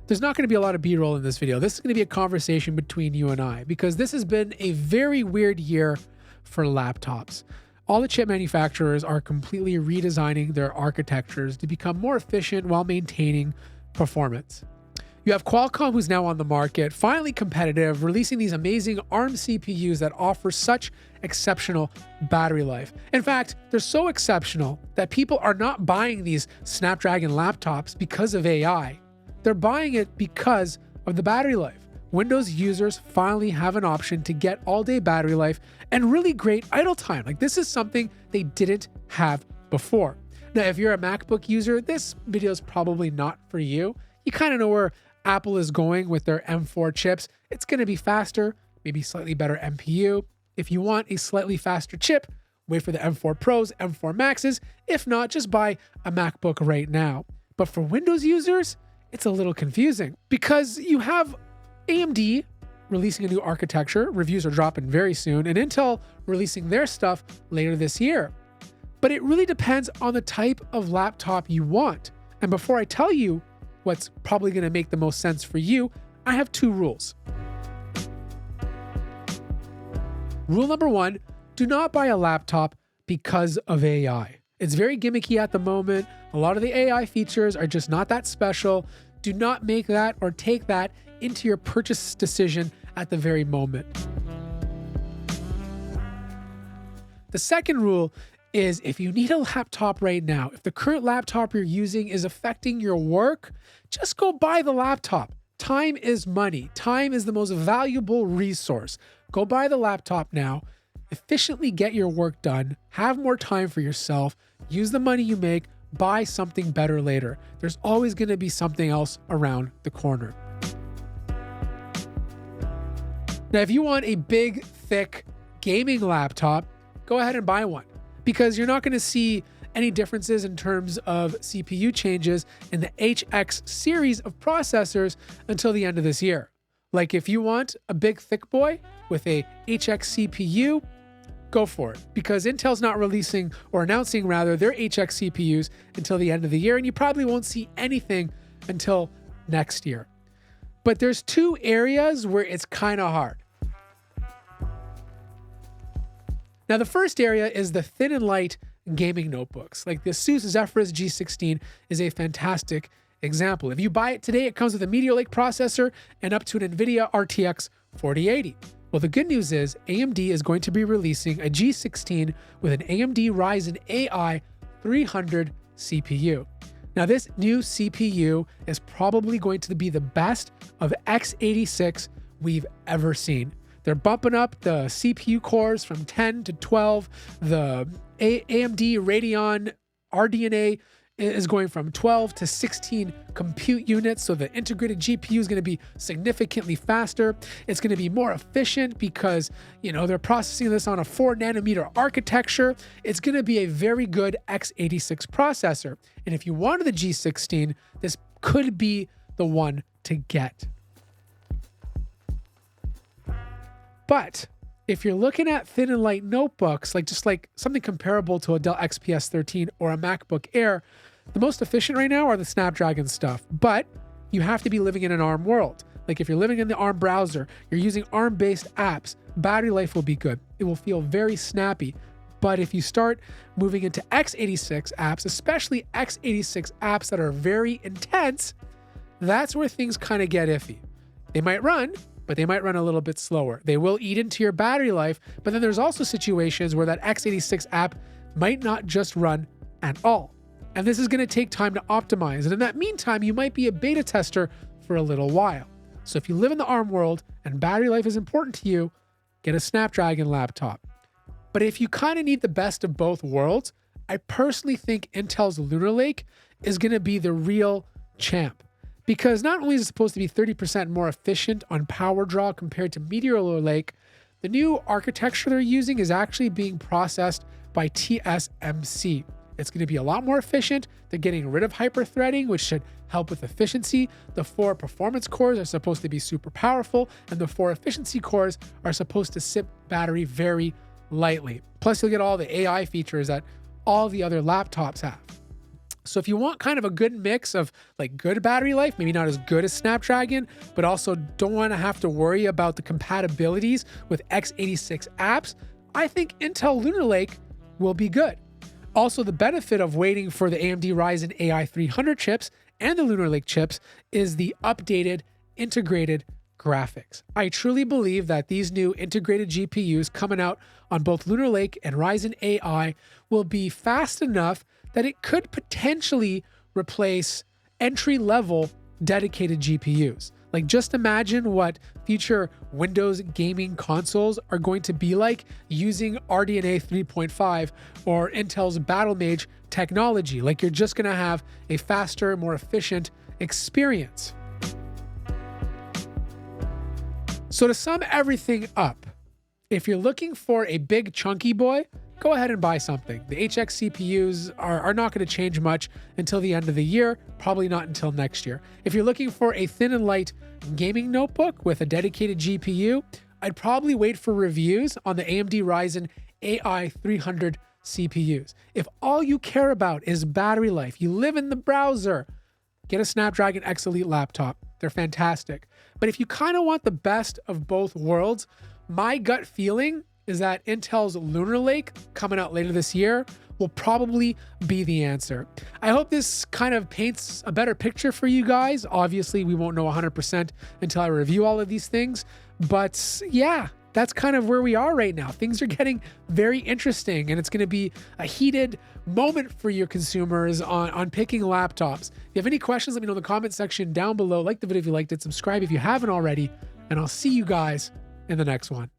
There's not going to be a lot of B-roll in this video. This is going to be a conversation between you and I, because this has been a very weird year for laptops. All the chip manufacturers are completely redesigning their architectures to become more efficient while maintaining performance. You have Qualcomm, who's now on the market, finally competitive, releasing these amazing ARM CPUs that offer such exceptional battery life. In fact, they're so exceptional that people are not buying these Snapdragon laptops because of AI. They're buying it because of the battery life. Windows users finally have an option to get all-day battery life and really great idle time. Like, this is something they didn't have before. Now, if you're a MacBook user, this video is probably not for you. You kind of know where Apple is going with their M4 chips. It's going to be faster, maybe slightly better MPU. If you want a slightly faster chip, wait for the M4 Pros, M4 Maxes. If not, just buy a MacBook right now. But for Windows users, it's a little confusing because you have AMD releasing a new architecture. Reviews are dropping very soon, and Intel releasing their stuff later this year. But it really depends on the type of laptop you want. And before I tell you what's probably going to make the most sense for you, I have two rules. Rule number one, do not buy a laptop because of AI. It's very gimmicky at the moment. A lot of the AI features are just not that special. Do not make that or take that into your purchase decision at the very moment. The second rule is, if you need a laptop right now, if the current laptop you're using is affecting your work, just go buy the laptop. Time is money. Time is the most valuable resource. Go buy the laptop now. Efficiently get your work done. Have more time for yourself. Use the money you make. Buy something better later. There's always going to be something else around the corner. Now, if you want a big, thick gaming laptop, go ahead and buy one, because you're not going to see any differences in terms of CPU changes in the HX series of processors until the end of this year. Like, if you want a big, thick boy with a HX CPU, go for it, because Intel's not releasing, or announcing rather, their HX CPUs until the end of the year, and you probably won't see anything until next year. But there's two areas where it's kind of hard. Now, the first area is the thin and light gaming notebooks. Like the Asus Zephyrus G16 is a fantastic example. If you buy it today, it comes with a Meteor Lake processor and up to an NVIDIA RTX 4080. Well, the good news is AMD is going to be releasing a G16 with an AMD Ryzen AI 300 CPU. Now, this new CPU is probably going to be the best of x86 we've ever seen. They're bumping up the CPU cores from 10 to 12. The AMD Radeon RDNA is going from 12 to 16 compute units. So the integrated GPU is going to be significantly faster. It's going to be more efficient because, they're processing this on a 4 nanometer architecture. It's going to be a very good x86 processor. And if you wanted the G16, this could be the one to get. But if you're looking at thin and light notebooks, like something comparable to a Dell XPS 13 or a MacBook Air, the most efficient right now are the Snapdragon stuff. But you have to be living in an ARM world. Like, if you're living in the ARM browser, you're using ARM-based apps, battery life will be good. It will feel very snappy. But if you start moving into x86 apps, especially x86 apps that are very intense, that's where things kind of get iffy. They might run, but they might run a little bit slower. They will eat into your battery life, but then there's also situations where that x86 app might not just run at all. And this is going to take time to optimize. And in that meantime, you might be a beta tester for a little while. So if you live in the ARM world and battery life is important to you, get a Snapdragon laptop. But if you kind of need the best of both worlds, I personally think Intel's Lunar Lake is going to be the real champ. Because not only is it supposed to be 30% more efficient on power draw compared to Meteor Lake, the new architecture they're using is actually being processed by TSMC. It's going to be a lot more efficient. They're getting rid of hyper-threading, which should help with efficiency. The 4 performance cores are supposed to be super powerful, and the 4 efficiency cores are supposed to sip battery very lightly. Plus, you'll get all the AI features that all the other laptops have. So if you want kind of a good mix of like good battery life, maybe not as good as Snapdragon, but also don't want to have to worry about the compatibilities with x86 apps, I think Intel Lunar Lake will be good. Also, the benefit of waiting for the AMD Ryzen AI 300 chips and the Lunar Lake chips is the updated integrated graphics. I truly believe that these new integrated GPUs coming out on both Lunar Lake and Ryzen AI will be fast enough that it could potentially replace entry-level dedicated GPUs. Like, just imagine what future Windows gaming consoles are going to be like using RDNA 3.5 or Intel's Battlemage technology. Like, you're just going to have a faster, more efficient experience. So to sum everything up, if you're looking for a big chunky boy, go ahead and buy something. The HX CPUs are not going to change much until the end of the year, probably not until next year. If you're looking for a thin and light gaming notebook with a dedicated GPU, I'd probably wait for reviews on the AMD Ryzen AI 300 CPUs. If all you care about is battery life, you live in the browser, get a Snapdragon X Elite laptop. They're fantastic. But if you kind of want the best of both worlds, my gut feeling is that Intel's Lunar Lake coming out later this year will probably be the answer. I hope this kind of paints a better picture for you guys. Obviously, we won't know 100% until I review all of these things. But yeah, that's kind of where we are right now. Things are getting very interesting, and it's going to be a heated moment for your consumers on picking laptops. If you have any questions, let me know in the comment section down below. Like the video if you liked it, subscribe if you haven't already, and I'll see you guys in the next one.